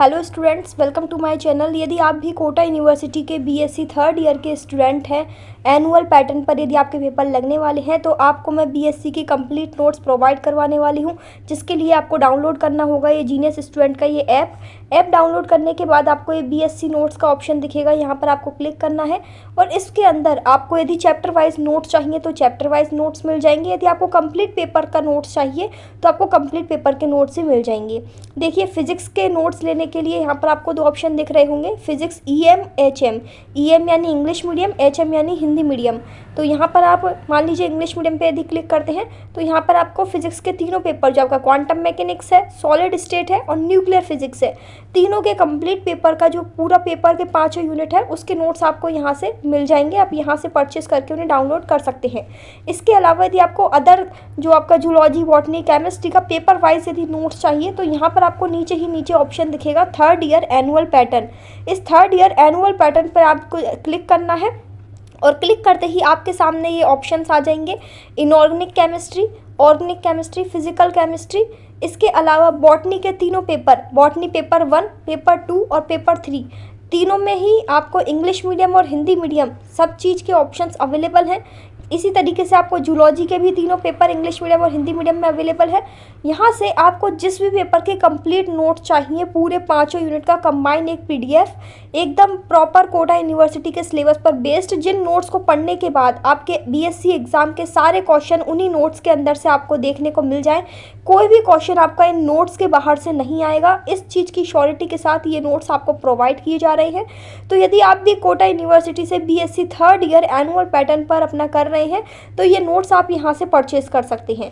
Hello students, welcome to my channel. यदि आप भी कोटा यूनिवर्सिटी के बीएससी थर्ड ईयर के स्टूडेंट हैं, एनुअल पैटर्न पर यदि आपके पेपर लगने वाले हैं तो आपको मैं बीएससी की कंप्लीट नोट्स प्रोवाइड करवाने वाली हूं, जिसके लिए आपको डाउनलोड करना होगा ये जीनियस स्टूडेंट का ये ऐप डाउनलोड करने के बाद आपको ये बीएससी नोट्स का ऑप्शन दिखेगा। यहाँ पर आपको क्लिक करना है और इसके अंदर आपको यदि चैप्टर वाइज नोट्स चाहिए तो चैप्टर वाइज नोट्स मिल जाएंगे। यदि आपको कंप्लीट पेपर का नोट्स चाहिए तो आपको कंप्लीट पेपर के नोट्स ही मिल जाएंगे। देखिए, फिजिक्स के नोट्स लेने के लिए यहाँ पर आपको दो ऑप्शन दिख रहे होंगे, फिजिक्स EM HM। EM यानी इंग्लिश मीडियम, HM यानी हिंदी मीडियम। तो यहाँ पर आप मान लीजिए इंग्लिश मीडियम पे यदि क्लिक करते हैं तो यहाँ पर आपको फिजिक्स के तीनों पेपर, जो आपका क्वांटम मैकेनिक्स है, सॉलिड स्टेट है और न्यूक्लियर फिजिक्स है, तीनों के कंप्लीट पेपर का जो पूरा पेपर के 5 यूनिट है उसके नोट्स आपको यहाँ से मिल जाएंगे। आप यहाँ से परचेस करके उन्हें डाउनलोड कर सकते हैं। इसके अलावा यदि आपको अदर जो आपका जूलॉजी, बॉटनी, केमिस्ट्री का पेपर वाइज यदि नोट्स चाहिए तो यहाँ पर आपको नीचे ऑप्शन दिखेगा थर्ड ईयर एनुअल पैटर्न। इस थर्ड ईयर एनुअल पैटर्न पर आपको क्लिक करना है और क्लिक करते ही आपके सामने ये ऑप्शंस आ जाएंगे, inorganic chemistry, organic chemistry, physical chemistry. इसके अलावा बॉटनी के तीनों पेपर, बॉटनी पेपर 1, पेपर 2 और पेपर 3, तीनों में ही आपको इंग्लिश मीडियम और हिंदी मीडियम सब चीज़ के ऑप्शंस अवेलेबल हैं। इसी तरीके से आपको जूलॉजी के भी तीनों पेपर इंग्लिश मीडियम और हिंदी मीडियम में अवेलेबल है। यहाँ से आपको जिस भी पेपर के कंप्लीट नोट्स चाहिए, पूरे 5 यूनिट का कंबाइन एक PDF, एकदम प्रॉपर कोटा यूनिवर्सिटी के सिलेबस पर बेस्ड, जिन नोट्स को पढ़ने के बाद आपके बीएससी एग्जाम के सारे क्वेश्चन उन्हीं नोट्स के अंदर से आपको देखने को मिल जाए। कोई भी क्वेश्चन आपका इन नोट्स के बाहर से नहीं आएगा। इस चीज़ की श्योरिटी के साथ ये नोट्स आपको प्रोवाइड किए जा रहे हैं। तो यदि आप भी कोटा यूनिवर्सिटी से BSc third year annual pattern पर अपना कर रहे हैं तो ये नोट्स आप यहाँ से परचेज कर सकते हैं।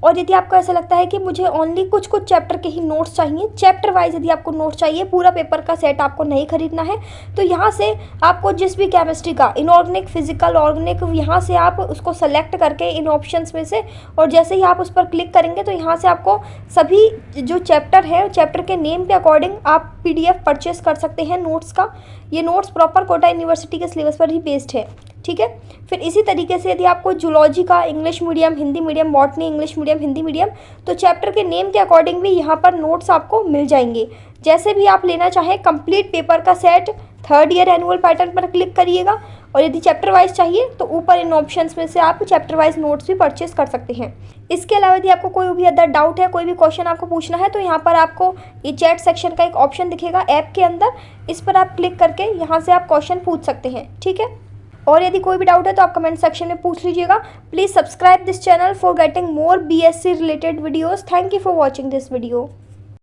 और यदि आपको ऐसा लगता है कि मुझे ओनली कुछ चैप्टर के ही नोट्स चाहिए, चैप्टर वाइज यदि आपको नोट्स चाहिए, पूरा पेपर का सेट आपको नहीं खरीदना है, तो यहाँ से आपको जिस भी केमिस्ट्री का, इनऑर्गेनिक, फिजिकल, ऑर्गेनिक, यहाँ से आप उसको सेलेक्ट करके इन ऑप्शंस में से, और जैसे ही आप उस पर क्लिक करेंगे तो यहाँ से आपको सभी जो चैप्टर है, चैप्टर के नेम के अकॉर्डिंग आप PDF परचेस कर सकते हैं नोट्स का। ये नोट्स प्रॉपर कोटा यूनिवर्सिटी के सिलेबस पर ही बेस्ड है, ठीक है। फिर इसी तरीके से यदि आपको जूलॉजी का English medium, Hindi medium, botany English medium, Hindi medium, तो चैप्टर के नेम के अकॉर्डिंग भी यहाँ पर नोट्स आपको मिल जाएंगे। जैसे भी आप लेना चाहें, कंप्लीट पेपर का set third year annual pattern पर क्लिक करिएगा। और यदि चैप्टर वाइज चाहिए तो ऊपर इन ऑप्शंस में से आप चैप्टर वाइज नोट्स भी परचेस कर सकते हैं। इसके अलावा यदि आपको कोई भी अदर डाउट है, कोई भी क्वेश्चन आपको पूछना है, तो यहाँ पर आपको ये चैट सेक्शन का एक ऑप्शन दिखेगा ऐप के अंदर, इस पर आप क्लिक करके यहाँ से आप क्वेश्चन पूछ सकते हैं, ठीक है। और यदि कोई भी डाउट है तो आप कमेंट सेक्शन में पूछ लीजिएगा। Please subscribe this channel for getting more BSc related videos. Thank you for watching this video.